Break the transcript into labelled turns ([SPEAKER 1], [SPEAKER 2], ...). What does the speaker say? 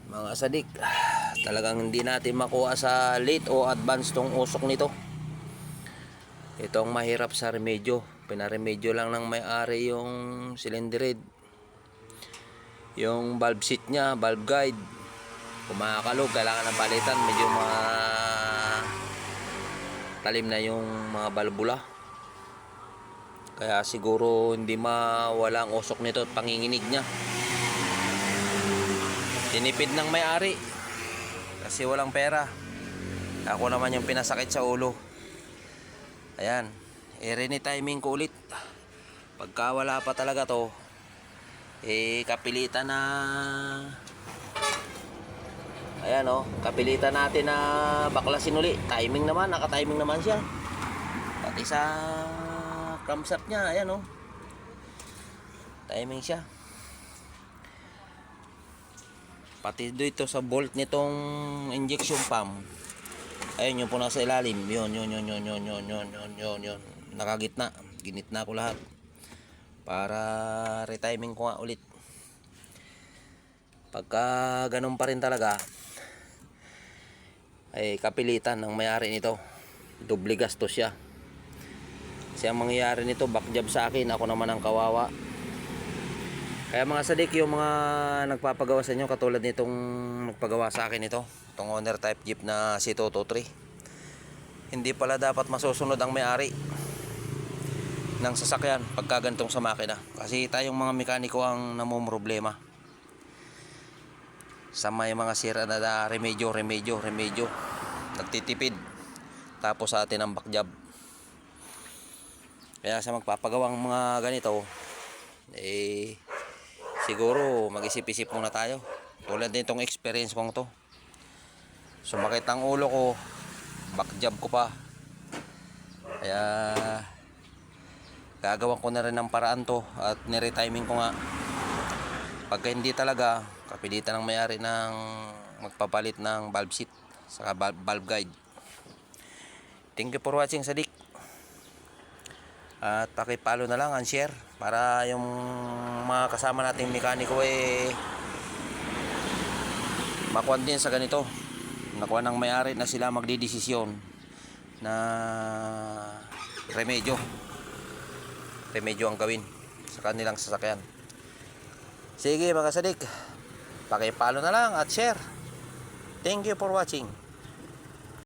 [SPEAKER 1] Mga sadik, talagang hindi natin makuha sa late o advance tong usok nito. Itong mahirap sa remedyo. Pinaremedyo lang ng may-ari yung cylinder head, yung valve seat nya, valve guide kumakalog, kailangan ng palitan. Medyo mga talim na yung mga balbula, kaya siguro hindi mawala ang usok nito at panginginig nya. Tinipid ng may-ari kasi walang pera. Ako naman yung pinasakit sa ulo. Ayan, re-timing ko ulit. Pagka wala pa talaga to, kapilitan na. Ayan kapilitan natin na baklasin uli. Timing naman, naka-timing naman siya. Pati sa crankshaft nya, ayan timing siya. Pati dito sa bolt nitong injection pump, ayun yung po nasa ilalim, yun nakagitna, ginitna ko lahat para retiming ko nga ulit. Pagka ganun pa rin talaga, ay kapilitan ng may-ari nito, doble gastos siya. Kasi ang mangyayari nito, back job sa akin, ako naman ang kawawa. Kaya mga sadik, yung mga nagpapagawa sa inyo, katulad nitong nagpagawa sa akin ito, itong owner type jeep na C223, hindi pala dapat masusunod ang may-ari ng sasakyan pagka ganitong sa makina. Kasi tayong mga mekaniko ang namumroblema sa may mga sira na remedyo, nagtitipid, tapos sa atin ang back job. Kaya sa magpapagawang mga ganito, siguro mag-isip-isip muna tayo. Tulad nitong experience kong to, sumakit ang ulo ko, back job ko pa. Kaya gagawan ko na rin ng paraan to at niretiming ko nga. Pagka hindi talaga, kapilitan ng may-ari ng magpapalit ng valve seat saka valve guide. Thank you for watching, sadik. At pakipalo na lang and share para yung mga kasama nating mekaniko makuha din sa ganito. Nakuha ng may-ari na sila magdidesisyon na remedyo ang gawin sa kanilang sasakyan. Sige mga sadik, pakipalo na lang at share. Thank you for watching.